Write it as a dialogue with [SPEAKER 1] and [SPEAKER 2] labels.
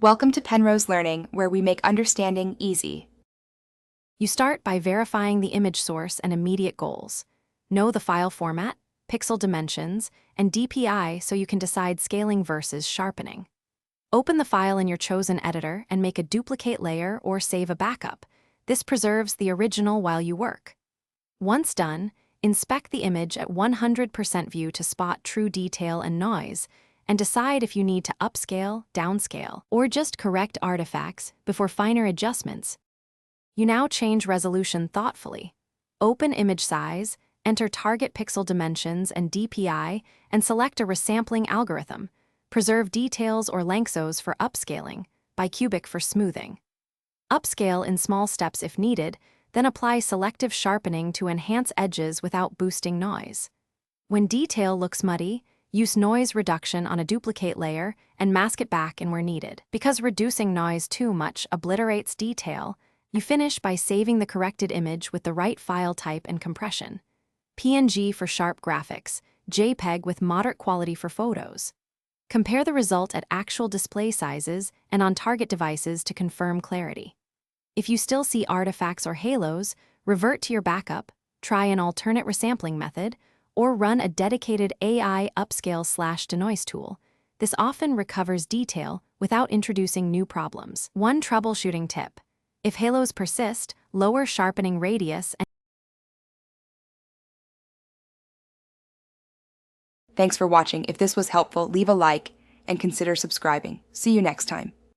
[SPEAKER 1] Welcome to Penrose Learning, where we make understanding easy.
[SPEAKER 2] You start by verifying the image source and immediate goals. Know the file format, pixel dimensions, and DPI so you can decide scaling versus sharpening. Open the file in your chosen editor and make a duplicate layer or save a backup. This preserves the original while you work. Once done, inspect the image at 100% view to spot true detail and noise, and decide if you need to upscale, downscale, or just correct artifacts before finer adjustments. You now change resolution thoughtfully. Open image size, enter target pixel dimensions and DPI, and select a resampling algorithm. Preserve details or lengths for upscaling, bicubic for smoothing. Upscale in small steps if needed, then apply selective sharpening to enhance edges without boosting noise. When detail looks muddy, use noise reduction on a duplicate layer and mask it back in where needed. Because reducing noise too much obliterates detail, you finish by saving the corrected image with the right file type and compression. PNG for sharp graphics, JPEG with moderate quality for photos. Compare the result at actual display sizes and on target devices to confirm clarity. If you still see artifacts or halos, revert to your backup, try an alternate resampling method, or run a dedicated AI upscale/denoise tool. This often recovers detail without introducing new problems. One troubleshooting tip: if halos persist, lower sharpening radius and
[SPEAKER 1] Thanks for watching. If this was helpful, leave a like and consider subscribing. See you next time.